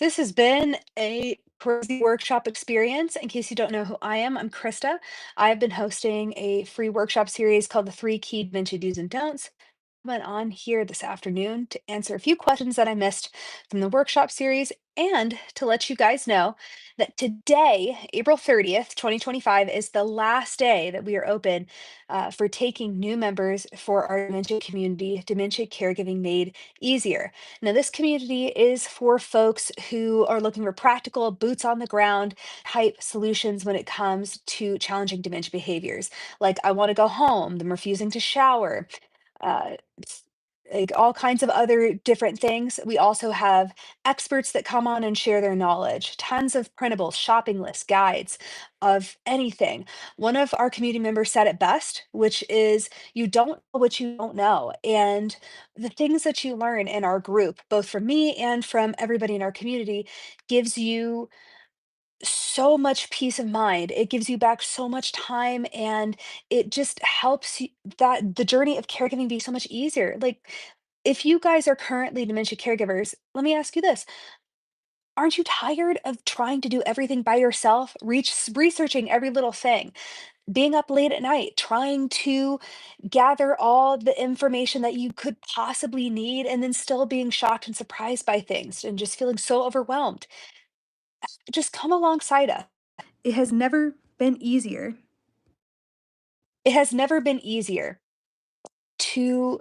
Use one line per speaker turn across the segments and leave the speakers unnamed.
This has been a crazy workshop experience. In case you don't know who I am, I'm Krista. I've been hosting a free workshop series called the Three Key Dementia Do's and Don'ts. Went on here this afternoon to answer a few questions that I missed from the workshop series and to let you guys know that today, April 30th, 2025, is the last day that we are open for taking new members for our dementia community, Dementia Caregiving Made Easier. Now, this community is for folks who are looking for practical, boots on the ground type solutions when it comes to challenging dementia behaviors. Like, I want to go home, them refusing to shower, uh, s- like all kinds of other different things. We also have experts that come on and share their knowledge, tons of printables, shopping lists, guides of anything. One of our community members said it best, which is you don't know what you don't know. And the things that you learn in our group, both from me and from everybody in our community, gives you so much peace of mind. It gives you back so much time and it just helps you, that the journey of caregiving be so much easier. Like if you guys are currently dementia caregivers, let me ask you this. Aren't you tired of trying to do everything by yourself, researching every little thing, being up late at night, trying to gather all the information that you could possibly need, and then still being shocked and surprised by things and just feeling so overwhelmed? Just come alongside us. It has never been easier. It has never been easier to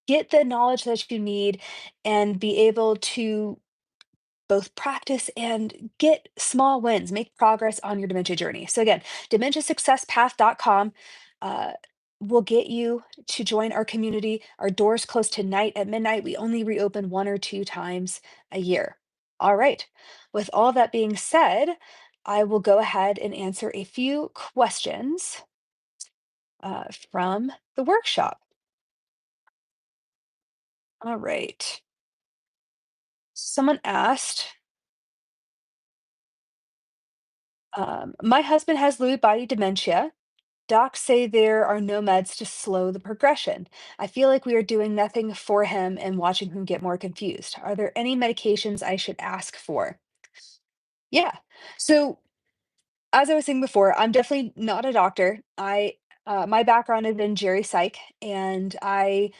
get the knowledge that you need and be able to both practice and get small wins, make progress on your dementia journey. So again, dementiasuccesspath.com uh, will get you to join our community. Our doors close tonight at midnight. We only reopen one or two times a year. All right. With all that being said, I will go ahead and answer a few questions from the workshop. All right. Someone asked, my husband has Lewy body dementia. Docs say there are no meds to slow the progression. I feel like we are doing nothing for him and watching him get more confused. Are there any medications I should ask for? Yeah. So as I was saying before, I'm definitely not a doctor. My background is in Jerry Psych, and I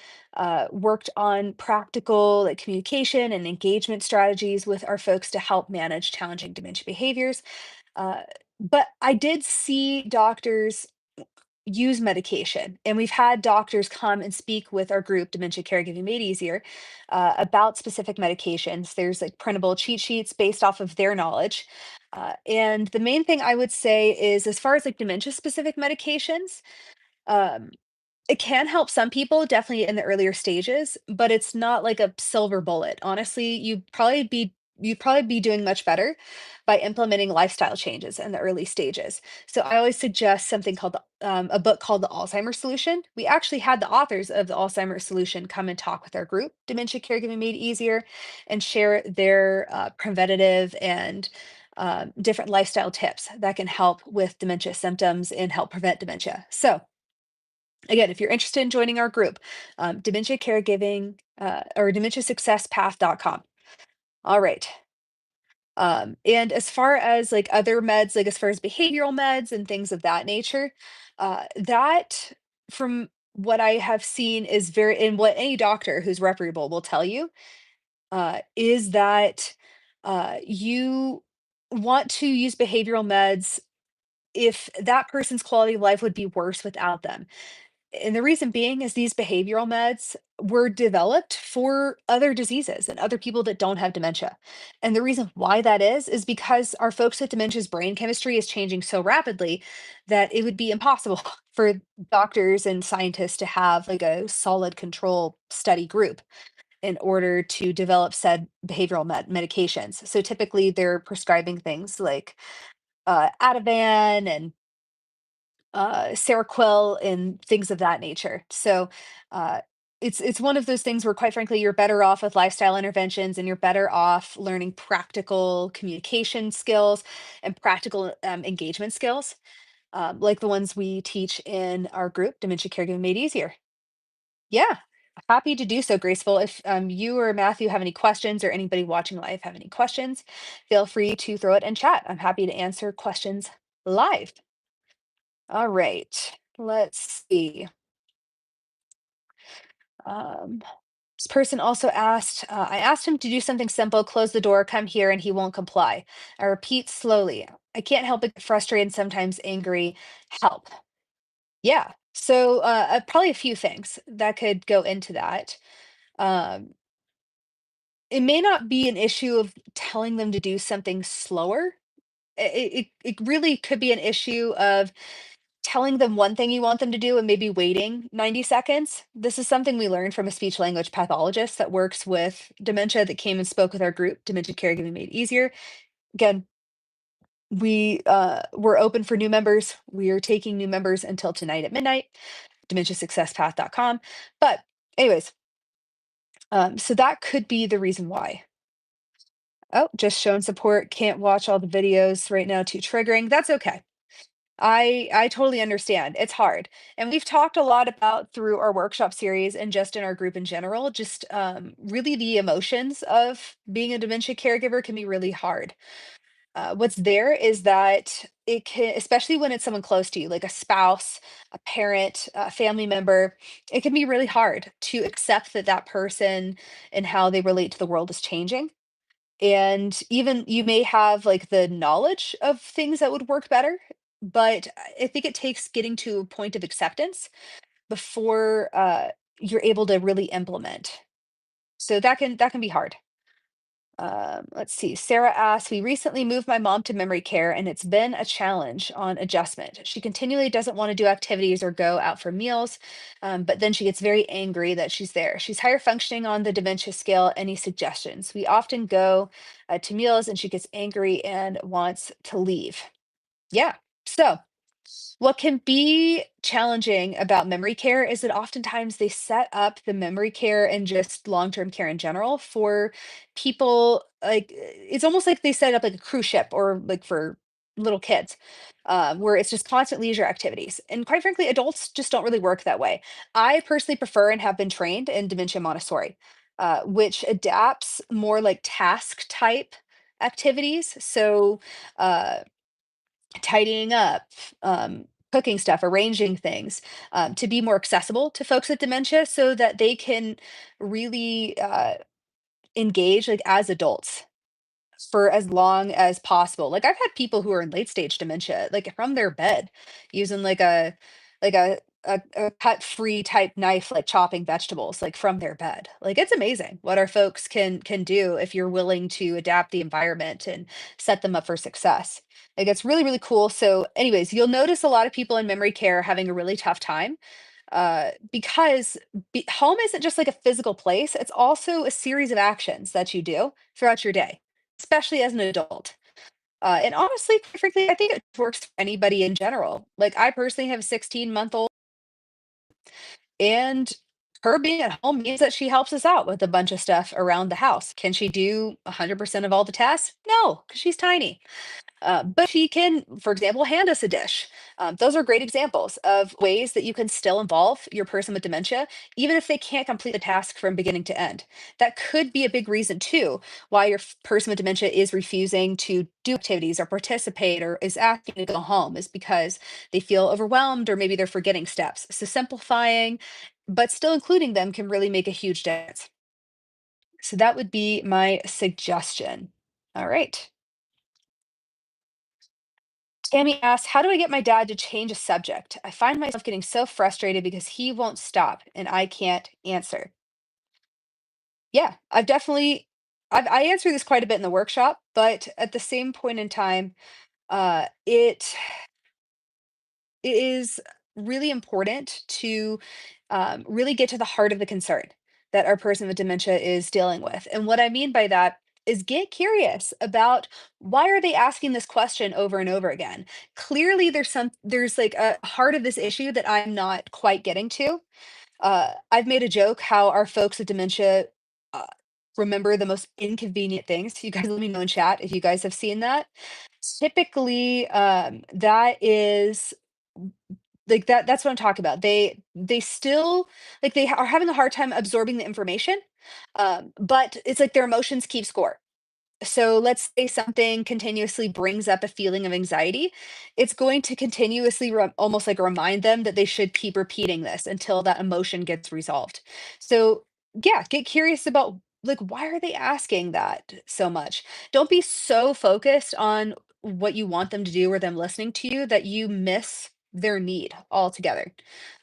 worked on practical like communication and engagement strategies with our folks to help manage challenging dementia behaviors. Uh, but I did see doctors use medication. And we've had doctors come and speak with our group, Dementia Caregiving Made Easier, about specific medications. There's like printable cheat sheets based off of their knowledge. And the main thing I would say is as far as like dementia specific medications, um, it can help some people, definitely in the earlier stages, but it's not like a silver bullet. Honestly, you'd probably be doing much better by implementing lifestyle changes in the early stages. So I always suggest something called a book called The Alzheimer's Solution. We actually had the authors of The Alzheimer's Solution come and talk with our group, Dementia Caregiving Made Easier, and share their preventative and different lifestyle tips that can help with dementia symptoms and help prevent dementia. So again, if you're interested in joining our group, dementia caregiving or dementiasuccesspath.com. All right. And as far as like other meds, like as far as behavioral meds and things of that nature, that from what I have seen is very, and what any doctor who's reputable will tell you, is that you want to use behavioral meds if that person's quality of life would be worse without them. And the reason being is these behavioral meds were developed for other diseases and other people that don't have dementia. And the reason why that is because our folks with dementia's brain chemistry is changing so rapidly that it would be impossible for doctors and scientists to have like a solid control study group in order to develop said behavioral medications. So typically they're prescribing things like Ativan and Seroquel and things of that nature. So uh, it's one of those things where, quite frankly, you're better off with lifestyle interventions, and you're better off learning practical communication skills and practical engagement skills, like the ones we teach in our group, Dementia Caregiving Made Easier. Yeah. Happy to do so, Graceful. If you or Matthew have any questions or anybody watching live have any questions, feel free to throw it in chat. I'm happy to answer questions live. All right, let's see. Um, this person also asked, I asked him to do something simple, close the door, come here, and he won't comply. I repeat slowly. I can't help but get frustrated, sometimes angry. Help. Yeah. So probably a few things that could go into that. Um, it may not be an issue of telling them to do something slower. It really could be an issue of telling them one thing you want them to do and maybe waiting 90 seconds. This is something we learned from a speech language pathologist that works with dementia that came and spoke with our group, Dementia Caregiving Made Easier. Again, we're open for new members. We are taking new members until tonight at midnight, dementiasuccesspath.com. But anyways, so that could be the reason why. Oh, just showing support. Can't watch all the videos right now. Too triggering. That's okay. I totally understand. It's hard. And we've talked a lot about through our workshop series and just in our group in general, just really the emotions of being a dementia caregiver can be really hard. What's there is that it can, especially when it's someone close to you, like a spouse, a parent, a family member, it can be really hard to accept that that person and how they relate to the world is changing. And even you may have like the knowledge of things that would work better, but I think it takes getting to a point of acceptance before you're able to really implement. So that can be hard. Let's see. Sarah asks, we recently moved my mom to memory care and it's been a challenge on adjustment. She continually doesn't want to do activities or go out for meals, but then she gets very angry that she's there. She's higher functioning on the dementia scale. Any suggestions? We often go to meals and she gets angry and wants to leave. Yeah. So, what can be challenging about memory care is that oftentimes they set up the memory care and just long-term care in general for people like it's almost like they set up like a cruise ship or like for little kids, where it's just constant leisure activities. And quite frankly, adults just don't really work that way. I personally prefer and have been trained in dementia Montessori, which adapts more like task type activities. So, uh, tidying up, cooking stuff, arranging things, to be more accessible to folks with dementia so that they can really engage like as adults for as long as possible. Like I've had people who are in late stage dementia, like from their bed, using like a cut free type knife, like chopping vegetables, like from their bed. Like it's amazing what our folks can do if you're willing to adapt the environment and set them up for success. Like it's really, really cool. So, anyways, you'll notice a lot of people in memory care having a really tough time because home isn't just like a physical place, it's also a series of actions that you do throughout your day, especially as an adult. And honestly, quite frankly, I think it works for anybody in general. Like I personally have a 16-month-old, and her being at home means that she helps us out with a bunch of stuff around the house. Can she do 100% of all the tasks? No, because she's tiny. But she can, for example, hand us a dish. Those are great examples of ways that you can still involve your person with dementia, even if they can't complete the task from beginning to end. That could be a big reason, too, why your person with dementia is refusing to do activities or participate or is asking to go home, is because they feel overwhelmed or maybe they're forgetting steps. So, simplifying, but still including them can really make a huge difference. So, that would be my suggestion. All right. Tammy asks, how do I get my dad to change a subject? I find myself getting so frustrated because he won't stop and I can't answer. Yeah, I answer this quite a bit in the workshop, but at the same point in time, it is really important to really get to the heart of the concern that our person with dementia is dealing with. And what I mean by that is get curious about why are they asking this question over and over again. Clearly there's like a heart of this issue that I'm not quite getting to. I've made a joke how our folks with dementia uh, remember the most inconvenient things. You guys let me know in chat if you guys have seen that. Typically, that is Like that's what I'm talking about. They still like are having a hard time absorbing the information, but it's like their emotions keep score. So let's say something continuously brings up a feeling of anxiety, it's going to continuously almost like remind them that they should keep repeating this until that emotion gets resolved. So yeah, get curious about like why are they asking that so much? Don't be so focused on what you want them to do or them listening to you that you miss their need altogether.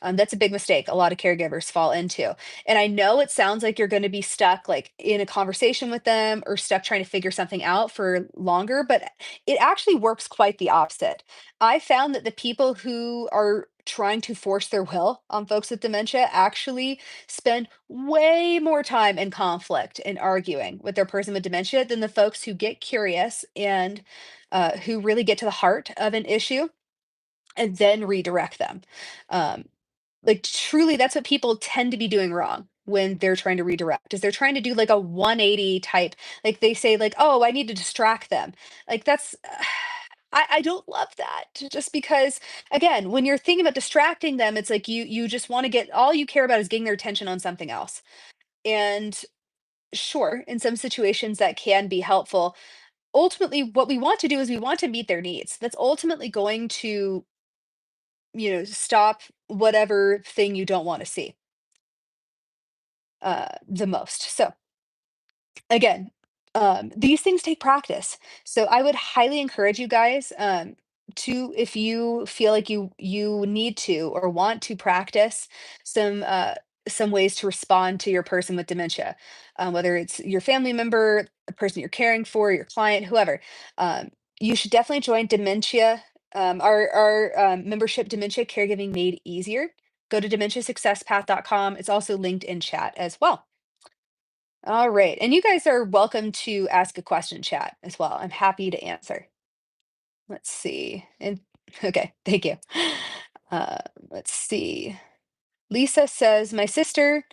That's a big mistake a lot of caregivers fall into. And I know it sounds like you're gonna be stuck, like, in a conversation with them or stuck trying to figure something out for longer, but it actually works quite the opposite. I found that the people who are trying to force their will on folks with dementia actually spend way more time in conflict and arguing with their person with dementia than the folks who get curious and, who really get to the heart of an issue and then redirect them. Um, like, truly, that's what people tend to be doing wrong when they're trying to redirect, is they're trying to do, like, a 180 type like, they say, like, "Oh, I need to distract them." Like, that's I don't love that, just because, again, when you're thinking about distracting them, it's like you just wanna get all you care about is getting their attention on something else. And, sure, in some situations, that can be helpful. Ultimately, what we want to do is we want to meet their needs. That's ultimately going to, stop whatever thing you don't wanna see. The most. So again, these things take practice. So I would highly encourage you guys to, if you feel like you need to or want to practice some some ways to respond to your person with dementia, whether it's your family member, the person you're caring for, your client, whoever. Um, you should definitely join Dementia. Our membership, Dementia Caregiving Made Easier. Go to dementiasuccesspath.com. It's also linked in chat as well. All right. And you guys are welcome to ask a question chat as well. I'm happy to answer. Let's see. And okay, thank you. Uh, let's see. Lisa says, my sister,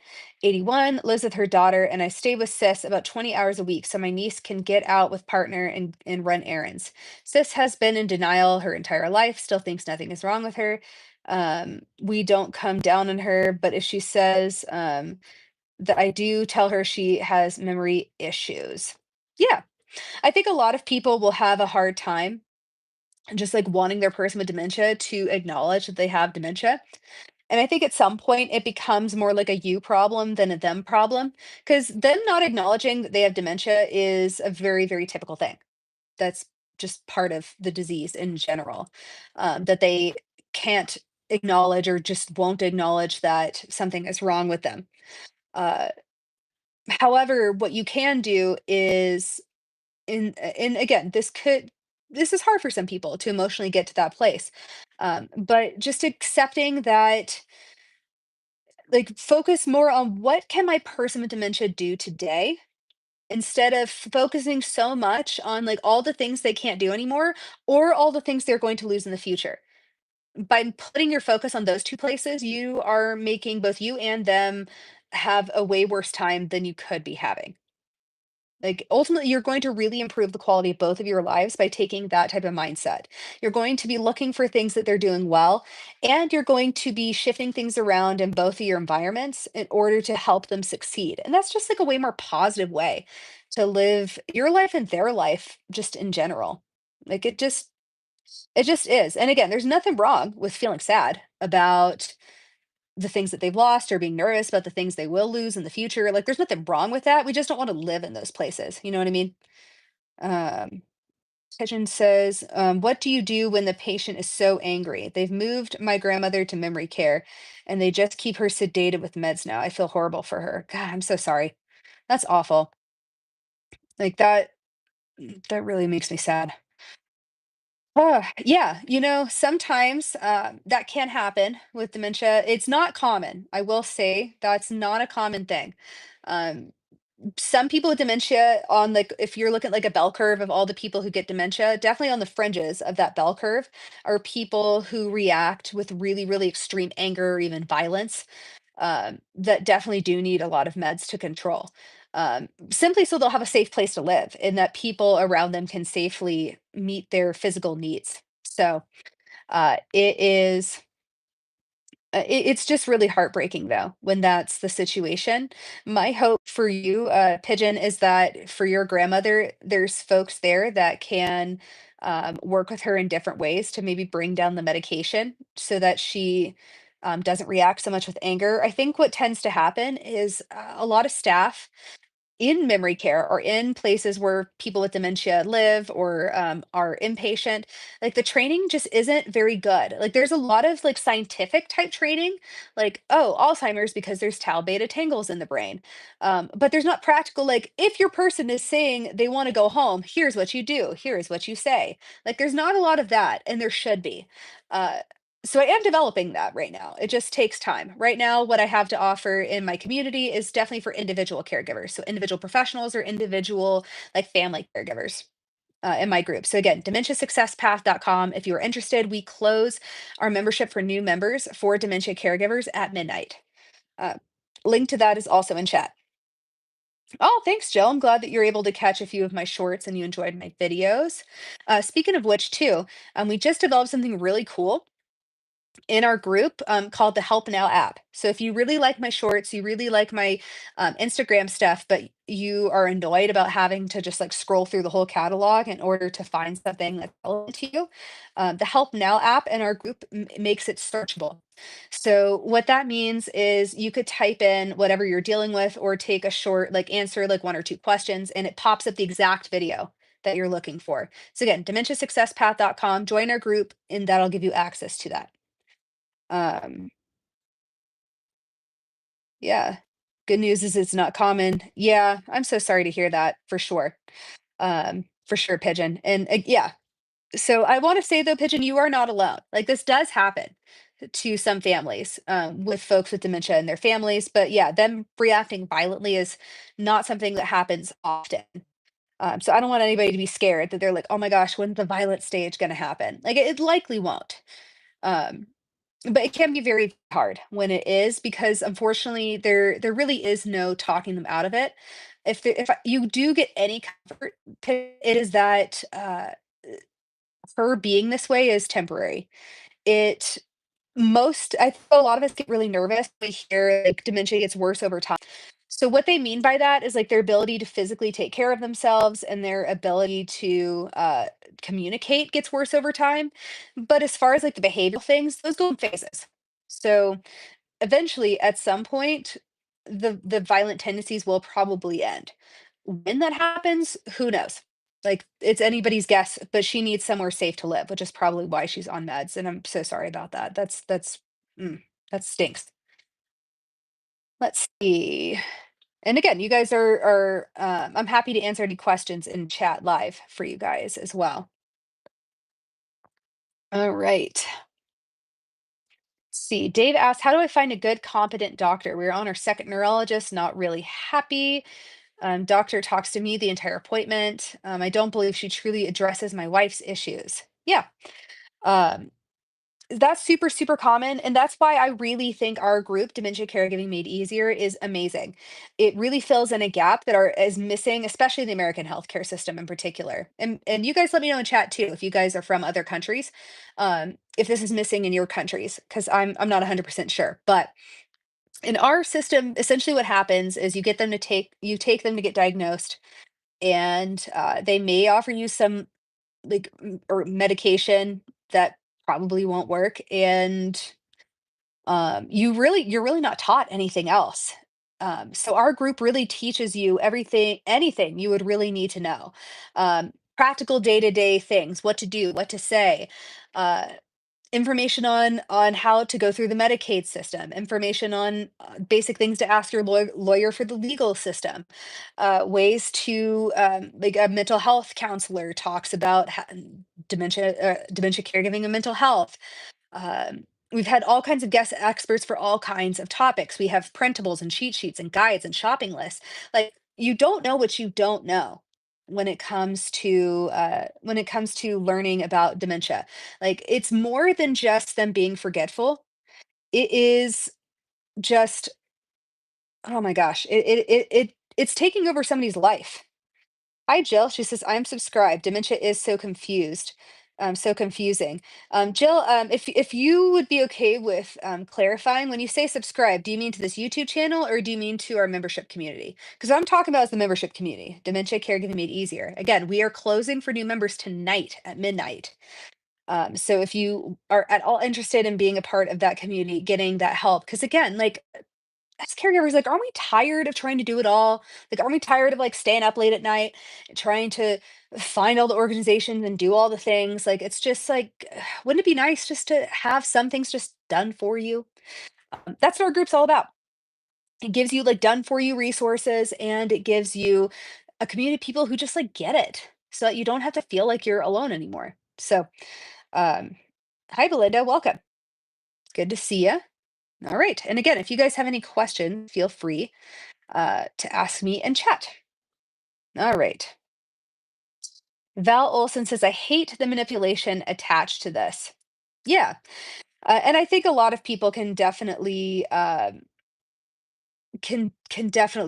81, lives with her daughter, and I stay with Sis about 20 hours a week so my niece can get out with partner and run errands. Sis has been in denial her entire life, still thinks nothing is wrong with her. We don't come down on her, but if she says, that I do tell her she has memory issues. Yeah, I think a lot of people will have a hard time just like wanting their person with dementia to acknowledge that they have dementia. And I think at some point it becomes more like a you problem than a them problem, because them not acknowledging that they have dementia is a very, very typical thing. That's just part of the disease in general, that they can't acknowledge or just won't acknowledge that something is wrong with them. Uh, However, what you can do is and again, this is hard for some people to emotionally get to that place. But just accepting that, like, focus more on what can my person with dementia do today instead of focusing so much on like all the things they can't do anymore or all the things they're going to lose in the future. By putting your focus on those two places, you are making both you and them have a way worse time than you could be having. Like, ultimately, you're going to really improve the quality of both of your lives by taking that type of mindset. You're going to be looking for things that they're doing well, and you're going to be shifting things around in both of your environments in order to help them succeed. And that's just like a way more positive way to live your life and their life just in general. Like it just is. And again, there's nothing wrong with feeling sad about the things that they've lost or being nervous about the things they will lose in the future. Like, there's nothing wrong with that. We just don't want to live in those places. You know what I mean? Um, Pigeon says, what do you do when the patient is so angry? They've moved my grandmother to memory care and they just keep her sedated with meds now. I feel horrible for her. God, I'm so sorry. That's awful. Like that really makes me sad. Yeah, sometimes that can happen with dementia. It's not common. I will say that's not a common thing. Um, some people with dementia on like if you're looking at like a bell curve of all the people who get dementia, definitely on the fringes of that bell curve are people who react with really, really extreme anger or even violence, that definitely do need a lot of meds to control. Simply so they'll have a safe place to live and that people around them can safely meet their physical needs. So it is. It's just really heartbreaking though when that's the situation. My hope for you, Pigeon, is that for your grandmother, there's folks there that can work with her in different ways to maybe bring down the medication so that she doesn't react so much with anger. I think what tends to happen is a lot of staff in memory care or in places where people with dementia live or are inpatient, like the training just isn't very good. Like there's a lot of like scientific type training, like, oh, Alzheimer's because there's tau beta tangles in the brain. But there's not practical, like, if your person is saying they want to go home, here's what you do, here's what you say. Like there's not a lot of that, and there should be. Uh, so I am developing that right now. It just takes time. Right now, what I have to offer in my community is definitely for individual caregivers. So individual professionals or individual like family caregivers in my group. So again, dementiasuccesspath.com. If you're interested, we close our membership for new members for dementia caregivers at midnight. Uh, Link to that is also in chat. Oh, thanks, Jill. I'm glad that you're able to catch a few of my shorts and you enjoyed my videos. Speaking of which, too, we just developed something really cool in our group called the Help Now app. So if you really like my shorts, you really like my Instagram stuff, but you are annoyed about having to just like scroll through the whole catalog in order to find something that's relevant to you, the Help Now app in our group makes it searchable. So what that means is you could type in whatever you're dealing with or take a short, like answer like one or two questions, and it pops up the exact video that you're looking for. So again, dementiasuccesspath.com, join our group, and that'll give you access to that. Um, yeah. Good news is it's not common. Yeah, I'm so sorry to hear that for sure, Pigeon. And yeah, so I want to say though, Pigeon, you are not alone. Like this does happen to some families with folks with dementia and their families. But yeah, them reacting violently is not something that happens often. So I don't want anybody to be scared that they're like, oh my gosh, when's the violent stage going to happen? Like it likely won't. Um, but it can be very hard when it is because unfortunately there really is no talking them out of it. You do get any comfort, it is that her being this way is temporary. It most I think a lot of us get really nervous. We hear like dementia gets worse over time. So what they mean by that is like their ability to physically take care of themselves and their ability to communicate gets worse over time. But as far as like the behavioral things, those go in phases. So eventually, at some point, the violent tendencies will probably end. When that happens, who knows? Like it's anybody's guess, but she needs somewhere safe to live, which is probably why she's on meds. And I'm so sorry about that. Mm, that stinks. Let's see. And again, you guys are I'm happy to answer any questions in chat live for you guys as well. All right. Let's see. Dave asked, how do I find a good, competent doctor? We're on our second neurologist, not really happy. Doctor talks to me the entire appointment. I don't believe she truly addresses my wife's issues. Yeah. Um, that's super, super common. And that's why I really think our group, Dementia Caregiving Made Easier, is amazing. It really fills in a gap that is missing, especially in the American healthcare system in particular. And you guys let me know in chat too if you guys are from other countries, if this is missing in your countries, because I'm not 100% sure. But in our system, essentially what happens is you take them to get diagnosed, and they may offer you some or medication that probably won't work, and you're really not taught anything else. So our group really teaches you anything you would really need to know. Practical day-to-day things, what to do, what to say, uh, information on how to go through the Medicaid system, information on basic things to ask your lawyer for the legal system, ways to like a mental health counselor talks about dementia caregiving and mental health. We've had all kinds of guest experts for all kinds of topics. We have printables and cheat sheets and guides and shopping lists. Like you don't know what you don't know when it comes to learning about dementia. Like it's more than just them being forgetful. It is just, oh my gosh, it's taking over somebody's life. Hi Jill, she says I'm subscribed. Dementia is so confused. So confusing. Jill, if you would be okay with clarifying, when you say subscribe, do you mean to this YouTube channel or do you mean to our membership community? Because I'm talking about is the membership community, Dementia Caregiving Made Easier. Again, we are closing for new members tonight at midnight. So if you are at all interested in being a part of that community, getting that help, because again, like as caregivers, like, aren't we tired of trying to do it all? Like, aren't we tired of like staying up late at night, trying to find all the organizations and do all the things? Like, it's just like, wouldn't it be nice just to have some things just done for you? That's what our group's all about. It gives you like done for you resources and it gives you a community of people who just like get it so that you don't have to feel like you're alone anymore. So, um, hi, Belinda. Welcome. Good to see you. All right. And again, if you guys have any questions, feel free to ask me and chat. All right. Val Olson says, I hate the manipulation attached to this. Yeah. And I think a lot of people can definitely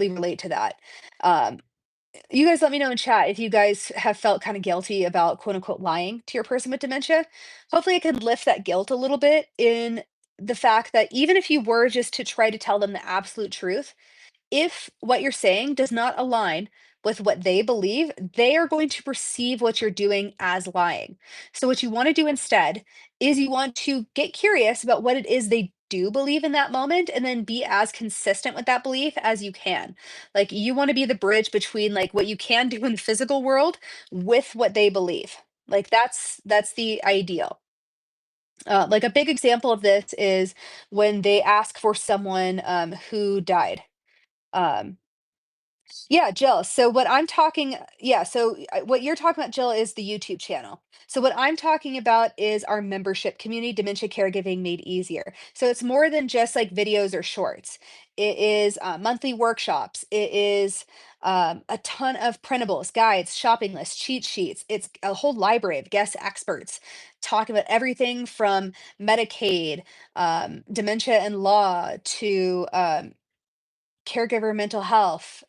relate to that. Um, you guys let me know in chat if you guys have felt kind of guilty about quote unquote lying to your person with dementia. Hopefully, I can lift that guilt a little bit in the fact that even if you were just to try to tell them the absolute truth, if what you're saying does not align with what they believe, they are going to perceive what you're doing as lying. So, what you want to do instead is you want to get curious about what it is they do believe in that moment and then be as consistent with that belief as you can. Like, you want to be the bridge between like what you can do in the physical world with what they believe. Like, that's the ideal. Like a big example of this is when they ask for someone who died. Um, yeah, Jill. So what I'm talking, yeah, so what you're talking about, Jill, is the YouTube channel. So what I'm talking about is our membership community, Dementia Caregiving Made Easier. So it's more than just like videos or shorts. It is monthly workshops. It is a ton of printables, guides, shopping lists, cheat sheets. It's a whole library of guest experts talking about everything from Medicaid, dementia and law to caregiver mental health.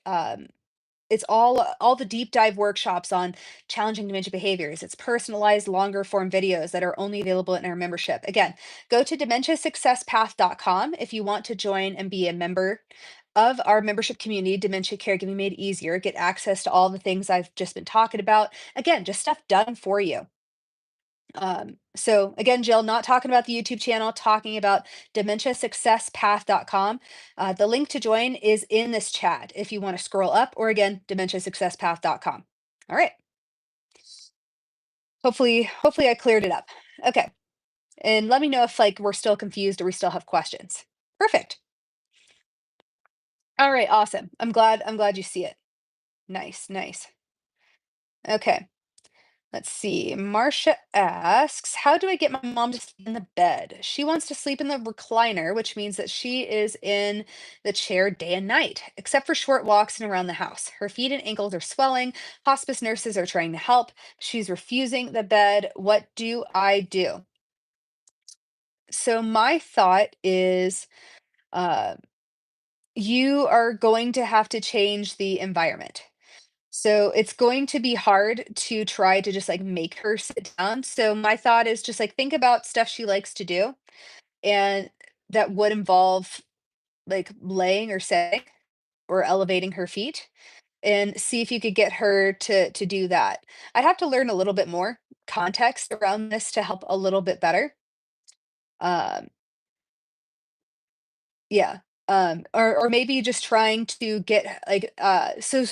It's all the deep dive workshops on challenging dementia behaviors. It's personalized longer form videos that are only available in our membership. Again, go to dementiasuccesspath.com if you want to join and be a member of our membership community, Dementia Caregiving Made Easier. Get access to all the things I've just been talking about. Again, just stuff done for you. So again, Jill, not talking about the YouTube channel, talking about dementiasuccesspath.com. The link to join is in this chat if you want to scroll up, or again, dementiasuccesspath.com. All right. Hopefully I cleared it up. Okay. And let me know if like we're still confused or we still have questions. Perfect. All right, awesome. I'm glad you see it. Nice, nice. Okay. Let's see. Marcia asks, how do I get my mom to sleep in the bed? She wants to sleep in the recliner, which means that she is in the chair day and night, except for short walks and around the house. Her feet and ankles are swelling. Hospice nurses are trying to help. She's refusing the bed. What do I do? So my thought is uh, you are going to have to change the environment. So it's going to be hard to try to just like make her sit down. So my thought is just like think about stuff she likes to do and that would involve like laying or sitting or elevating her feet and see if you could get her to do that. I'd have to learn a little bit more context around this to help a little bit better. Um, Yeah. Or maybe just trying to get like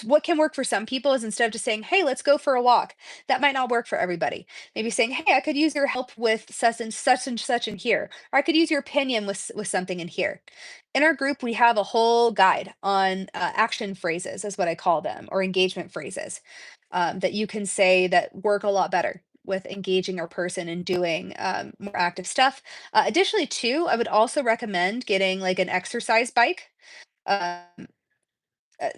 what can work for some people is instead of just saying, "Hey, let's go for a walk." That might not work for everybody. Maybe saying, "Hey, I could use your help with such and such in here." Or I could use your opinion with something in here. In our group, we have a whole guide on action phrases, is what I call them, or engagement phrases that you can say that work a lot better with engaging our person and doing more active stuff. Additionally, too, I would also recommend getting like an exercise bike um,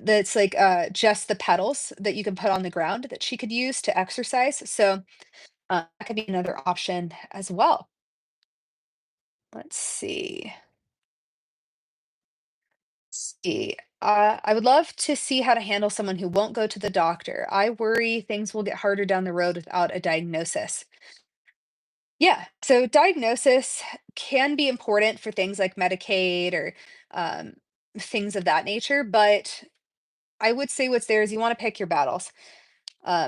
that's like just the pedals that you can put on the ground that she could use to exercise. So that could be another option as well. Let's see. See. I would love to see how to handle someone who won't go to the doctor. I worry things will get harder down the road without a diagnosis. Yeah. So diagnosis can be important for things like Medicaid or um, things of that nature. But I would say what's there is you want to pick your battles.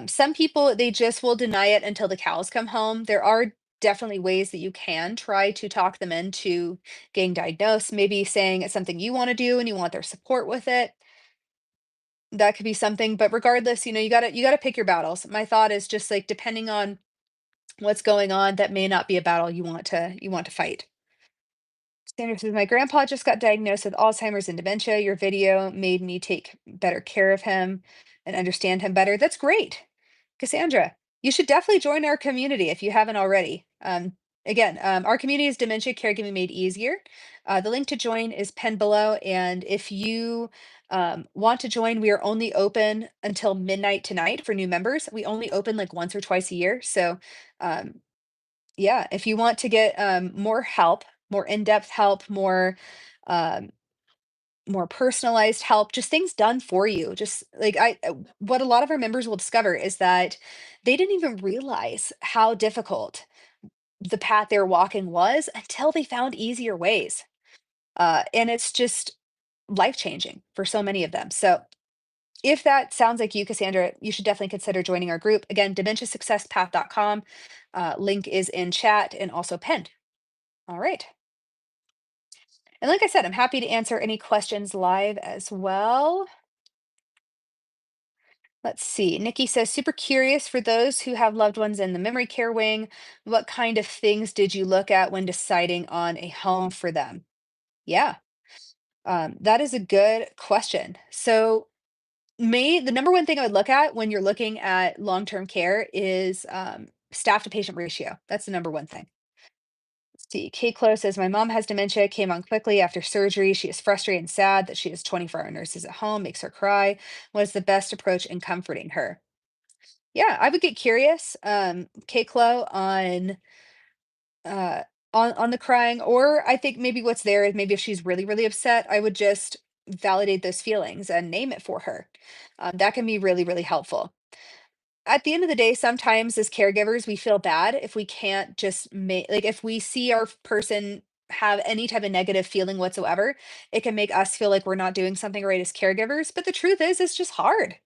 Some people, they just will deny it until the cows come home. There are definitely ways that you can try to talk them into getting diagnosed, maybe saying it's something you want to do and you want their support with it. That could be something, but regardless, you gotta pick your battles. My thought is just like depending on what's going on, that may not be a battle you want to fight. Sandra says, my grandpa just got diagnosed with Alzheimer's and dementia. Your video made me take better care of him and understand him better. That's great. Cassandra, you should definitely join our community if you haven't already. Again, our community is Dementia Caregiving Made Easier. The link to join is pinned below. And if you want to join, we are only open until midnight tonight for new members. We only open like once or twice a year. So um, yeah, if you want to get more help, more in-depth help, um, more personalized help, just things done for you. Just like what a lot of our members will discover is that they didn't even realize how difficult the path they're walking was until they found easier ways. And it's just life changing for so many of them. So if that sounds like you, Cassandra, you should definitely consider joining our group. Again, dementiasuccesspath.com. Link is in chat and also pinned. All right. And like I said, I'm happy to answer any questions live as well. Let's see. Nikki says, super curious for those who have loved ones in the memory care wing. What kind of things did you look at when deciding on a home for them? Yeah, that is a good question. So, the number one thing I would look at when you're looking at long-term care is staff to patient ratio. That's the number one thing. Let's see. Kate Close says, my mom has dementia, came on quickly after surgery. She is frustrated and sad that she has 24-hour nurses at home, makes her cry. What is the best approach in comforting her? Yeah, I would get curious, Kate Clo, uh, on the crying, or I think maybe what's there is maybe if she's really, really upset, I would just validate those feelings and name it for her. That can be really, really helpful. At the end of the day, sometimes as caregivers, we feel bad if we can't just make like if we see our person have any type of negative feeling whatsoever, it can make us feel like we're not doing something right as caregivers. But the truth is, it's just hard.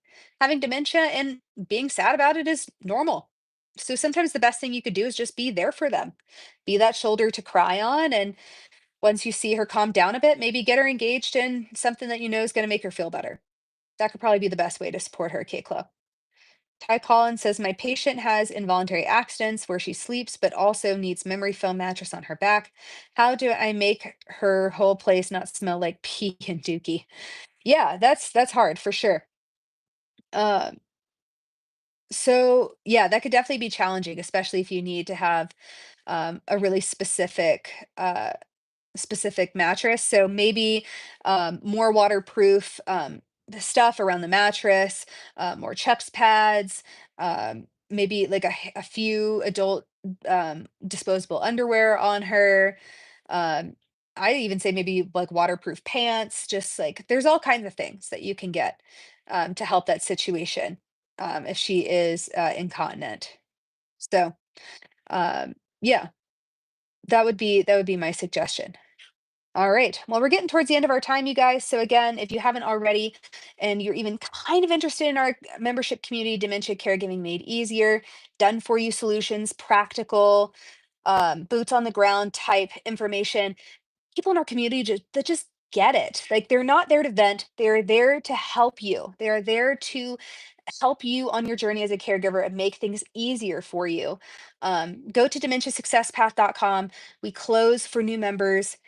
Having dementia and being sad about it is normal. So sometimes the best thing you could do is just be there for them, be that shoulder to cry on. And once you see her calm down a bit, maybe get her engaged in something that you know is going to make her feel better. That could probably be the best way to support her, Kate Clo. Ty Collins says, my patient has involuntary accidents where she sleeps, but also needs memory foam mattress on her back. How do I make her whole place not smell like pee and dookie? Yeah, that's hard for sure. Um, so yeah, that could definitely be challenging, especially if you need to have a really specific mattress. So maybe more waterproof the stuff around the mattress, more Chucks pads, maybe like a few adult disposable underwear on her. Um, I even say maybe like waterproof pants, just like there's all kinds of things that you can get to help that situation if she is incontinent. So yeah, that would be my suggestion. All right. Well, we're getting towards the end of our time, you guys. So again, if you haven't already, and you're even kind of interested in our membership community, Dementia Caregiving Made Easier, done for you solutions, practical, boots on the ground type information, people in our community just get it. Like they're not there to vent, they're there to help you. They're there to help you on your journey as a caregiver and make things easier for you. Go to dementiasuccesspath.com. We close for new members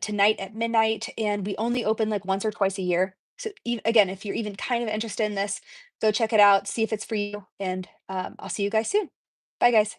tonight at midnight, and we only open like once or twice a year. So, again, if you're even kind of interested in this, go check it out, see if it's for you, and I'll see you guys soon. Bye, guys.